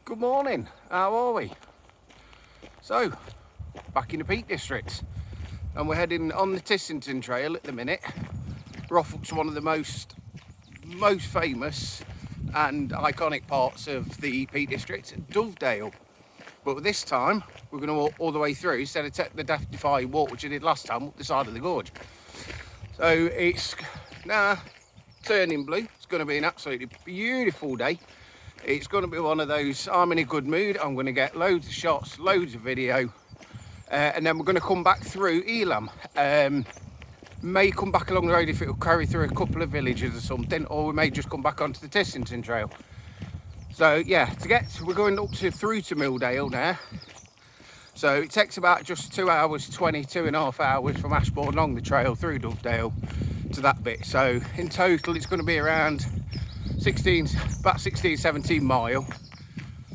Good morning, how are we? So, back in the Peak District, and we're heading on the Tissington Trail at the minute. We're off up to one of the most famous and iconic parts of the Peak District, Dovedale. But this time, we're going to walk all the way through instead of taking the Death-defying walk, which I did last time, up the side of the gorge. So it's now turning blue. It's going to be an absolutely beautiful day. It's going to be one of those, I'm in a good mood, I'm going to get loads of shots, loads of video, and then we're going to come back through Ilam. May come back along the road if it will carry through a couple of villages or something, or we may just come back onto the Tissington Trail. So yeah, we're going up through to Milldale now. So it takes about just 2 hours, 2.5 hours from Ashbourne along the trail through Dovedale to that bit. So in total it's going to be around 17 mile.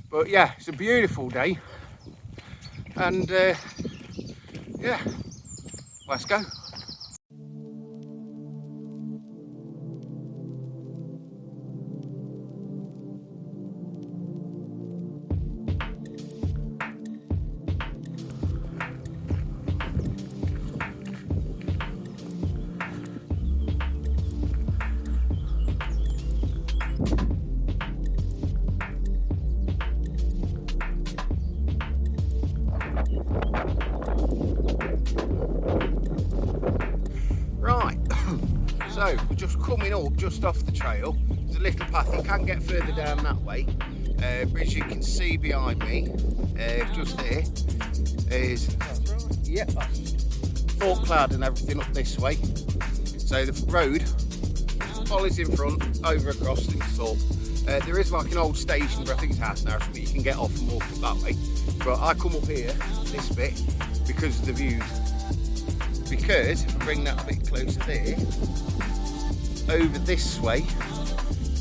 But yeah, it's a beautiful day, and yeah, let's go. So we're just coming up just off the trail. There's a little path, you can get further down that way. As you can see behind me, just there is, yeah, fort cloud and everything up this way. So the road follows in front, over across into Thorpe. There is like an old station, but I think it's house now, so you can get off and walk up that way. But I come up here, this bit, because of the views. Because if I bring that a bit closer there, over this way,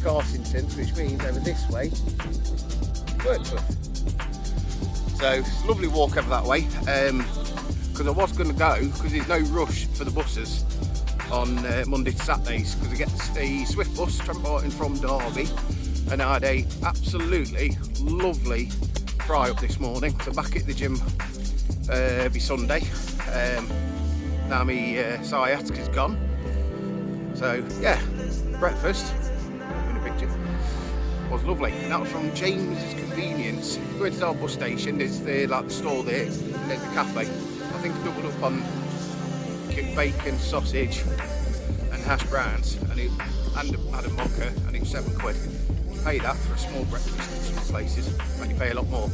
Carsington, which means over this way, Wordsworth. So it's a lovely walk over that way. Because I was going to go, because there's no rush for the buses on Monday to Saturdays, because I get the Swift Bus, Trenbarton from Derby, and I had a absolutely lovely fry up this morning. So back at the gym be Sunday. Now my sciatica's gone. So yeah, breakfast in a picture was lovely. And that was from James's Convenience. Going to our bus station, there's the store there, and there's the cafe. I think I doubled up on bacon, sausage and hash browns, and had a mocha, and it was £7. You pay that for a small breakfast in some places, but you pay a lot more.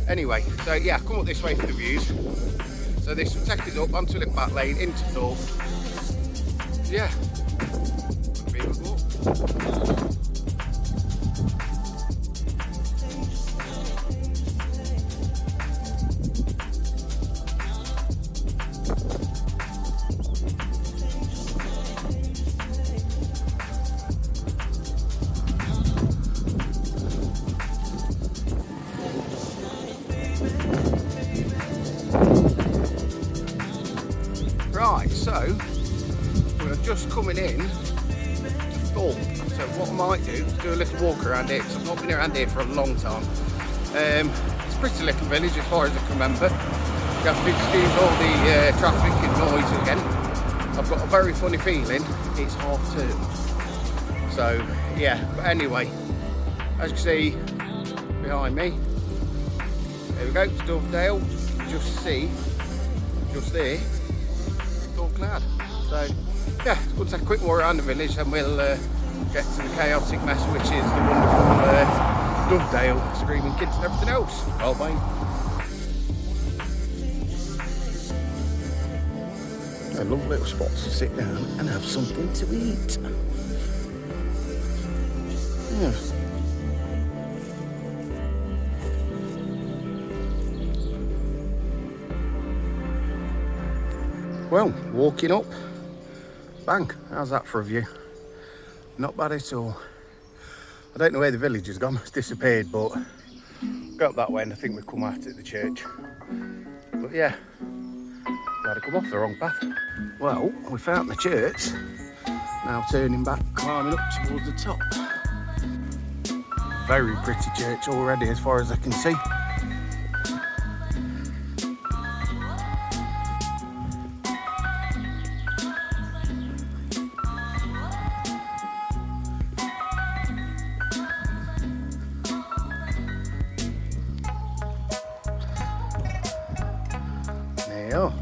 Anyway, so yeah, come up this way for the views. So this will take us up onto the back lane into Thorpe. Yeah, be a good walk. Right, so we're just coming in to Thorpe. So what I might do is do a little walk around here, because I've not been around here for a long time. It's a pretty little village as far as I can remember. You have to excuse all the traffic and noise again. I've got a very funny feeling it's half term. So yeah, but anyway, as you can see behind me, there we go, it's Dovedale. Just there, cloud. So yeah, we'll take a quick walk around the village, and we'll get to the chaotic mess which is the wonderful Dovedale, screaming kids and everything else. Oh bye. A lovely little spot to sit down and have something to eat. Yeah. Well, walking up, bang, how's that for a view? Not bad at all. I don't know where the village has gone, it's disappeared, but go up that way and I think we've come out at the church. But yeah, glad I come off the wrong path. Well, we found the church, now turning back, climbing up towards the top. very pretty church already as far as I can see. There you are.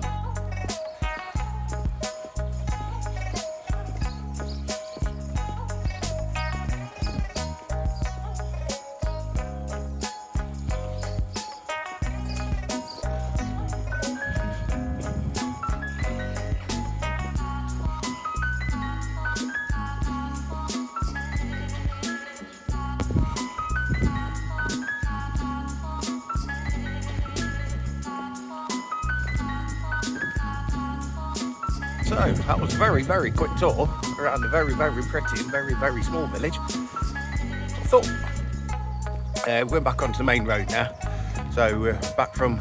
So that was a very, very quick tour around a very, very pretty and very, very small village. I thought we're back onto the main road now. So we're back from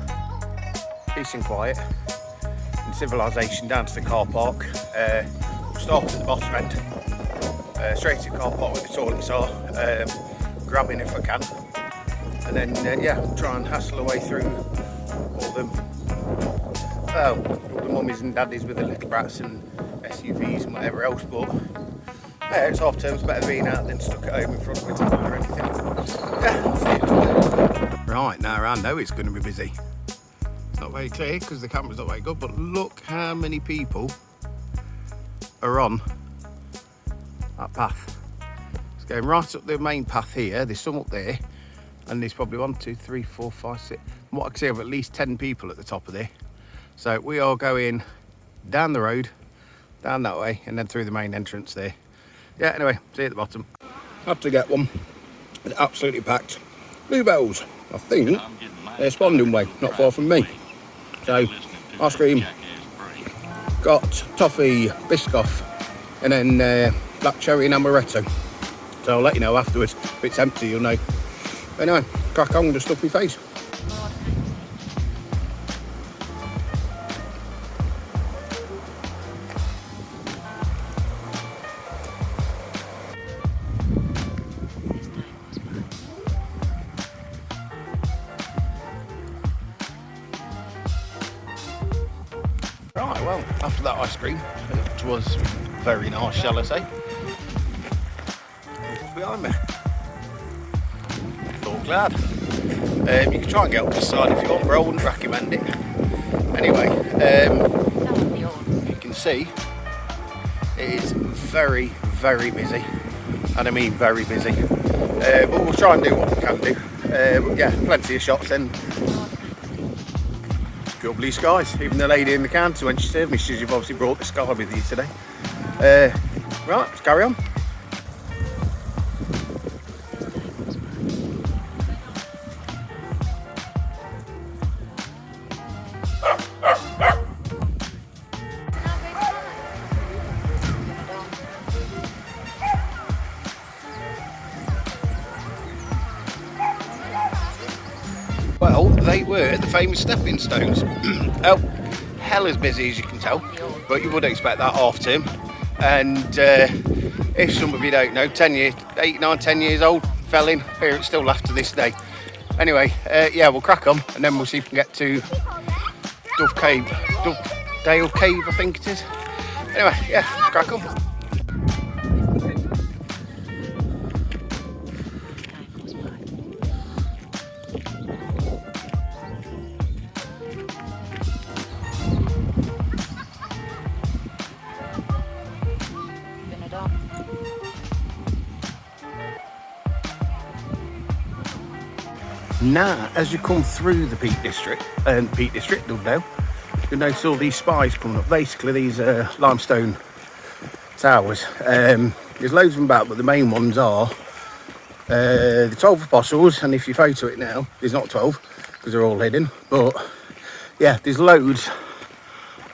peace and quiet and civilization down to the car park. We'll start at the bottom end, straight to the car park where the toilets are, grabbing if I can. And then, yeah, we'll try and hassle away through all the mummies and daddies with the little brats and SUVs and whatever else, but yeah, it's half term, it's better being out than stuck at home in front of a tablet or anything. Yeah, that's it. Right, now I know it's going to be busy. Not very clear because the camera's not very good, but look how many people are on that path. It's going right up the main path here, there's some up there, and there's probably 1, 2, 3, 4, 5, 6, from what I can see, I've at least 10 people at the top of there. So we are going down the road, down that way, and then through the main entrance there. Yeah, anyway, see you at the bottom. Had to get one. It's absolutely packed. Bluebells, I think they're Spondon way, not far from me. So, ice cream, got toffee, biscoff, and then black cherry and amaretto. So I'll let you know afterwards. If it's empty, you'll know. But anyway, crack on with the stuffy face. Right, well, after that ice cream, which was very nice, shall I say, what's behind me? Thought glad. You can try and get up this side if you want, but I wouldn't recommend it. Anyway, you can see it is very, very busy, and I mean very busy. But we'll try and do what we can do. But yeah, plenty of shots and good blue skies. Even the lady in the counter, when she served me, she says, you've obviously brought the sky with you today. Right, let's carry on. Well, they were the famous stepping stones. Oh, hell as busy as you can tell, but you would expect that half term. And if some of you don't know, 8, 9, 10 years old, fell in, parents still laugh to this day. Anyway, yeah, we'll crack on and then we'll see if we can get to Dovedale Cave, I think it is. Anyway, yeah, let's crack on. Now, as you come through the Peak District, Dovedale, you'll notice all these spires coming up. Basically, these limestone towers. There's loads of them about, but the main ones are the 12 apostles. And if you photo it now, there's not 12 because they're all hidden. But yeah, there's loads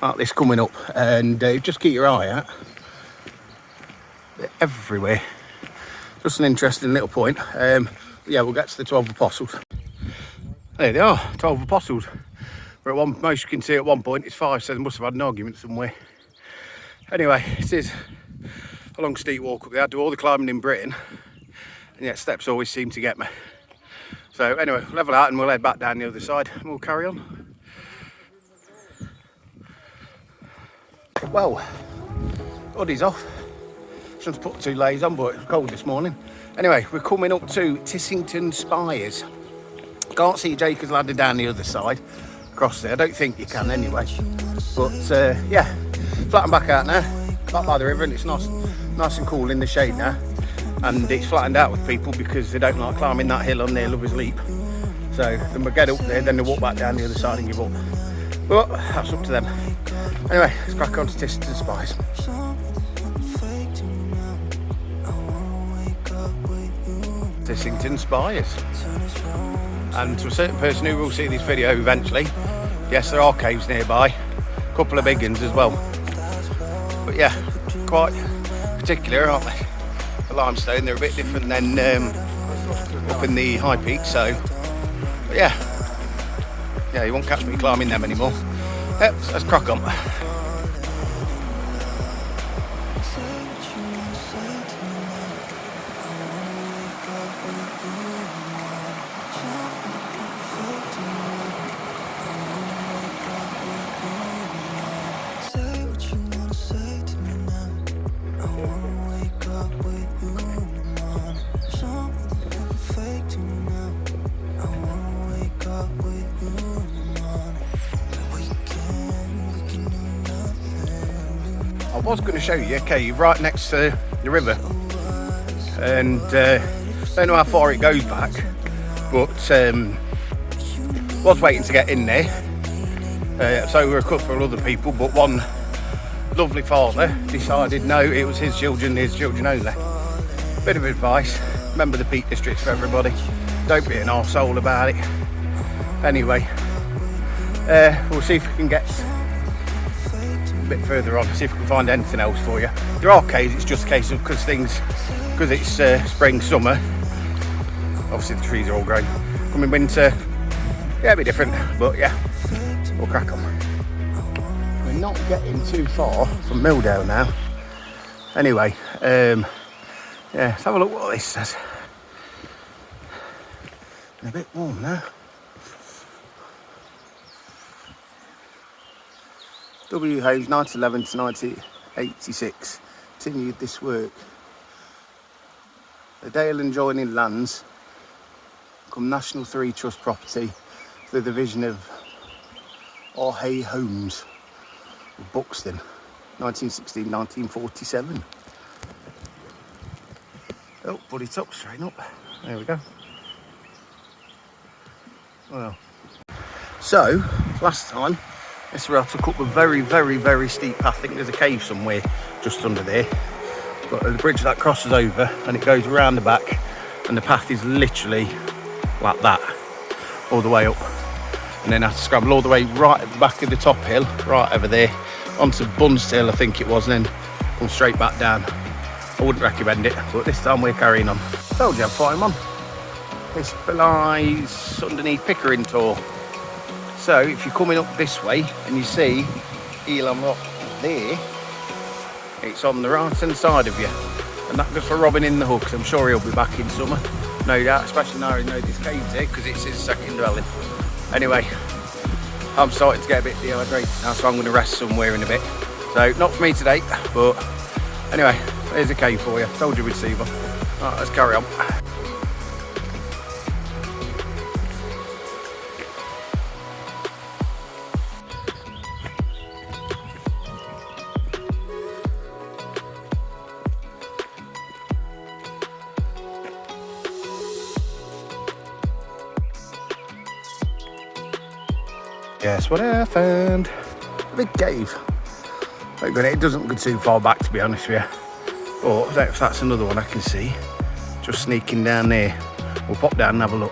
like this coming up, and just keep your eye out. They're everywhere. Just an interesting little point. Yeah, we'll get to the 12 apostles. There they are, 12 apostles. We're at most you can see at one point it's 5, so they must have had an argument somewhere. Anyway, it is a long steep walk up there. I do all the climbing in Britain, and Yeah, steps always seem to get me. So anyway, level out and we'll head back down the other side and we'll carry on. Well, hoodie's off. Shouldn't put 2 layers on, but it's cold this morning. Anyway, we're coming up to Tissington Spires. Can't see Jacob's Ladder down the other side, across there. I don't think you can anyway. But yeah, flatten back out now, back by the river, and it's nice and cool in the shade now. And it's flattened out with people because they don't like climbing that hill on their Lover's Leap. So then we'll get up there, then they'll walk back down the other side and give up. But that's up to them. Anyway, let's crack on to Tissington Spires. Tissington Spires. And to a certain person who will see this video eventually, yes, there are caves nearby, a couple of big ones as well. But yeah, quite particular, aren't they? The limestone, they're a bit different than up in the high peaks, so but yeah, you won't catch me climbing them anymore. Yep, let's crack on. I was going to show you a cave right next to the river, and don't know how far it goes back, but was waiting to get in there. So were a couple of other people, but one lovely father decided no, it was his children only. Bit of advice: remember the Peak Districts for everybody. Don't be an arsehole about it. Anyway, we'll see if we can get a bit further on, see if we can find anything else for you. There are caves, it's just a case of because it's spring, summer, obviously the trees are all growing. Coming winter, yeah, a bit different, but yeah, we'll crack on. We're not getting too far from Milldale now. Anyway, yeah, let's have a look what this says. A bit warm now. W. Hayes, 1911 to 1986, continued this work. The Dale and joining lands become National 3 Trust property through the division of Hay Homes of Buxton, 1916-1947. Oh, put it up, straight up. There we go. Well, so last time, this is where I took up a very, very, very steep path. I think there's a cave somewhere just under there. Got a bridge that crosses over and it goes around the back, and the path is literally like that, all the way up. And then I have to scramble all the way right at the back of the top hill, right over there, onto Bun's Hill, I think it was, and then come straight back down. I wouldn't recommend it, but this time we're carrying on. Told you I'd fight him on. This lies underneath Pickering Tor. So if you're coming up this way and you see Ilam Rock there, it's on the right hand side of you, and that goes for Robin in the Hook. I'm sure he'll be back in summer, no doubt, especially now he knows this cave's here because it's his second dwelling. Anyway, I'm starting to get a bit dehydrated now, so I'm going to rest somewhere in a bit. So not for me today, but anyway, there's a cave for you. Told you we'd see one. Alright, let's carry on. Guess what I found? A big cave. It doesn't go too far back, to be honest with you. But if that's another one I can see, just sneaking down there. We'll pop down and have a look.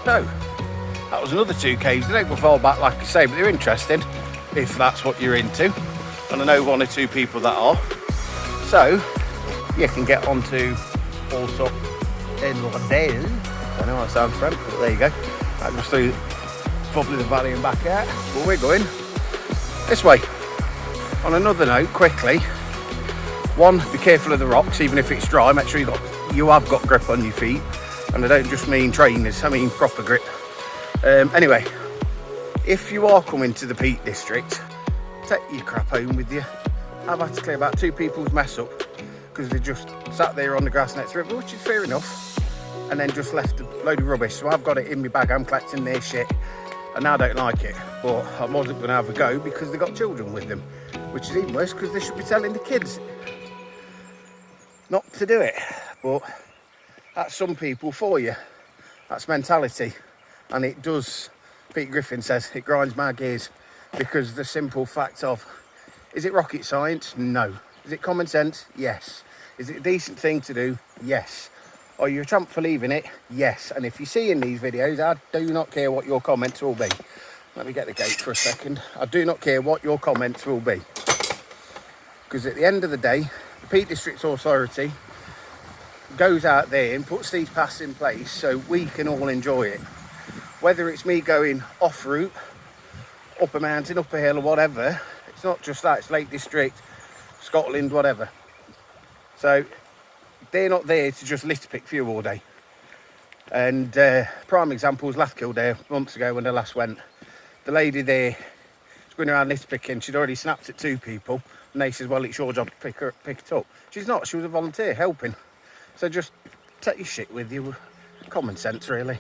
So, that was another 2 caves. They don't go far back, like I say, but they're interesting if that's what you're into. And I know 1 or 2 people that are. So, you can get onto also Dovedale. I know that sounds French, but there you go. That goes through probably the valley and back out, but we're going this way. On another note, quickly, one, be careful of the rocks, even if it's dry. Make sure you have got grip on your feet, and I don't just mean trainers, I mean proper grip. Anyway, if you are coming to the Peak District, take your crap home with you. I've had to clear about 2 people's mess up because they just sat there on the grass next river, which is fair enough, and then just left a load of rubbish. So I've got it in my bag, I'm collecting their shit, and I don't like it, but I wasn't going to have a go because they got children with them, which is even worse because they should be telling the kids not to do it. But that's some people for you. That's mentality, and it does, Pete Griffin says, it grinds my gears, because the simple fact of, is it rocket science? No. Is it common sense? Yes. Is it a decent thing to do? Yes. Are you a chump for leaving it? Yes. And if you see in these videos, I do not care what your comments will be. Let me get the gate for a second. I do not care what your comments will be, because at the end of the day, the Peak District Authority goes out there and puts these paths in place so we can all enjoy it. Whether it's me going off route, up a mountain, up a hill, or whatever, it's not just that, it's Lake District, Scotland, whatever. So they're not there to just litter pick for you all day. And prime example was Kildare months ago when I last went. The lady there was going around litter picking, she'd already snapped at 2 people, and they said, well, it's your job to pick it up. She's not, she was a volunteer helping. So just take your shit with you, common sense really.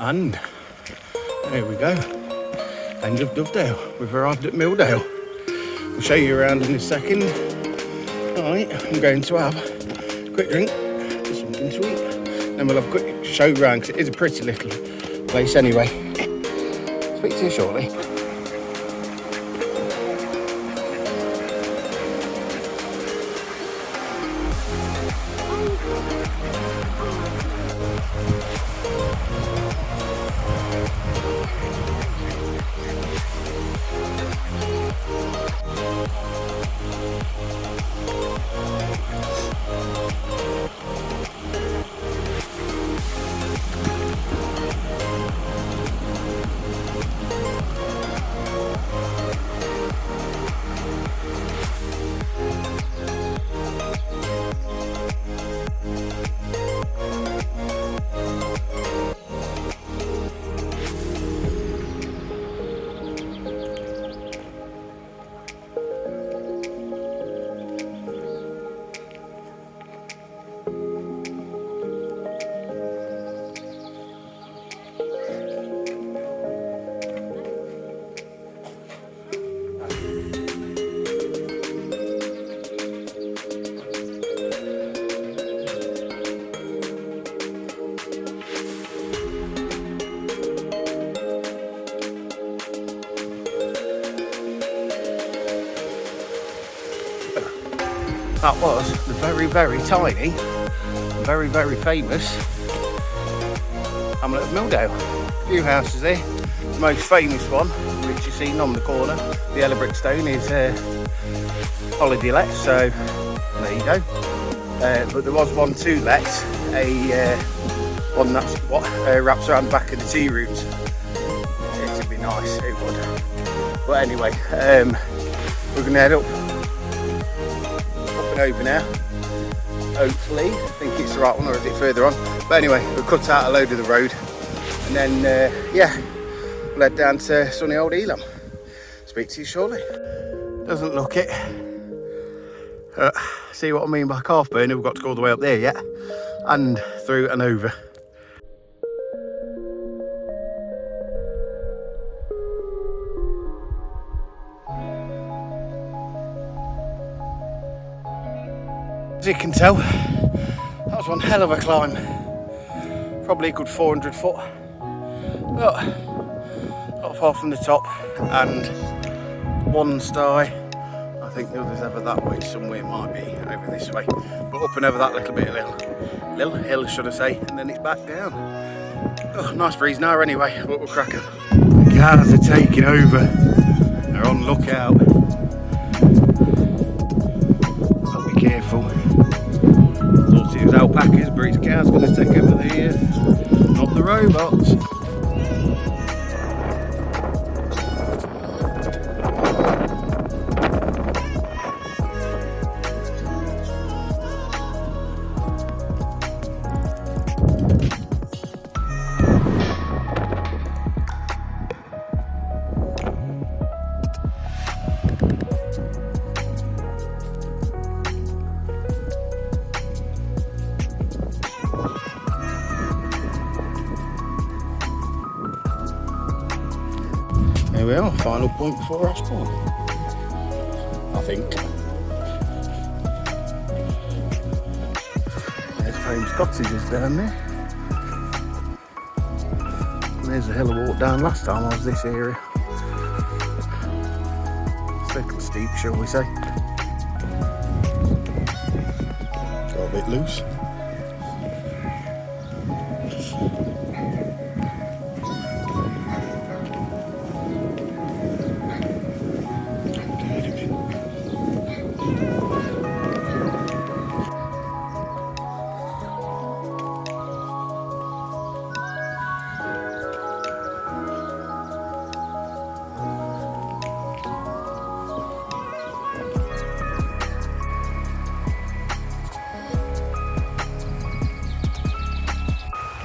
And there we go, end of Dovedale. We've arrived at Milldale. We'll show you around in a second. Alright, I'm going to have a quick drink, just something to eat. Then we'll have a quick show round, because it is a pretty little place anyway. Speak to you shortly. That was the very, very tiny, very, very famous hamlet of Milldale. A few houses there. The most famous one, which you've seen on the corner, the yellow brick stone, is holiday let, so there you go. But there was one to let, one that's what wraps around the back of the tea rooms. It'd be nice, it would. But anyway, we're going to head up and over now. Hopefully, I think it's the right one, or is it further on? But anyway, we'll cut out a load of the road, and then yeah, we'll head down to sunny old Ilam. Speak to you shortly. Doesn't look it. See what I mean by calf burner? We've got to go all the way up there yet, and through and over. As you can tell, that was one hell of a climb. Probably a good 400 foot. Not far from the top, and one sty. I think the other's over that way somewhere, it might be over this way, but up and over that little bit of little hill, should I say, and then it's back down. Oh, nice breeze now anyway, but we'll crack 'em. The cars are taking over, they're on lookout. I'll be careful. Thought it was alpacas, but it's cars going to take over the ears, not the robots. Here we are, final point before our spawn, I think. There's famous cottages down there. And there's a hill I walked down last time I was this area. It's a little steep, shall we say. Got a bit loose.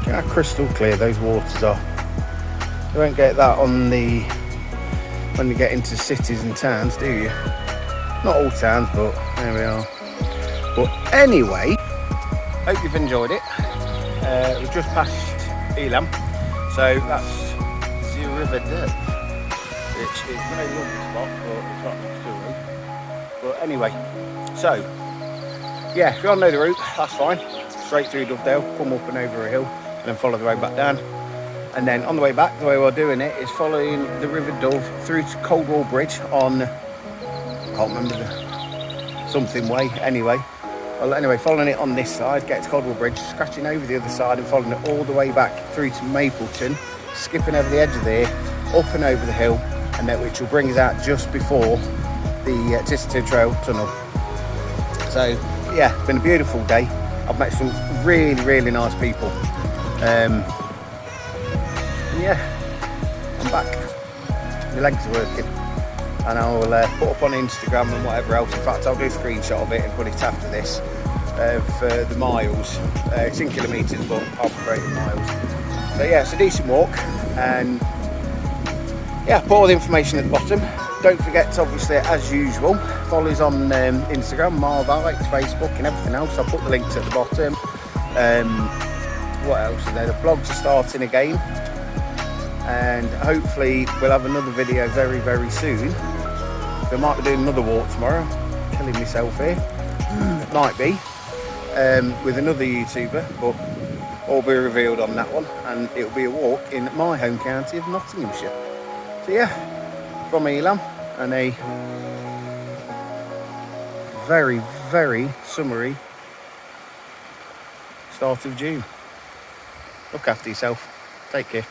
How crystal clear those waters are. You won't get that on the when you get into cities and towns, do you? Not all towns, but there we are. But anyway, hope you've enjoyed it. We've just passed Ilam, so that's the River Dove, which is a very lovely spot, but it's not next to a road. But anyway, so yeah, if you don't know the route, that's fine. Straight through Dovedale, come up and over a hill, and then follow the road back down. And then on the way back, the way we're doing it is following the River Dove through to Coldwell Bridge on, I can't remember the something way, anyway. Well, anyway, following it on this side, get to Coldwell Bridge, scratching over the other side and following it all the way back through to Mapleton, skipping over the edge of there, up and over the hill, and then which will bring us out just before the Tissot Trail Tunnel. So yeah, it's been a beautiful day. I've met some really, really nice people. Yeah, I'm back. My legs are working, and I will put up on Instagram and whatever else. In fact, I'll do a screenshot of it and put it after this of the miles. It's in kilometres, but I'll put it in miles. So yeah, it's a decent walk, and yeah, put all the information at the bottom. Don't forget to, obviously, as usual, follow us on Instagram, Marvite, Facebook, and everything else. I'll put the links at the bottom. What else is there? The blogs are starting again, and hopefully we'll have another video very, very soon. So I might be doing another walk tomorrow. Killing myself here. Might be with another YouTuber, but all be revealed on that one, and it'll be a walk in my home county of Nottinghamshire. So yeah, from Ilam, and a very, very summery start of June. Look after yourself. Take care.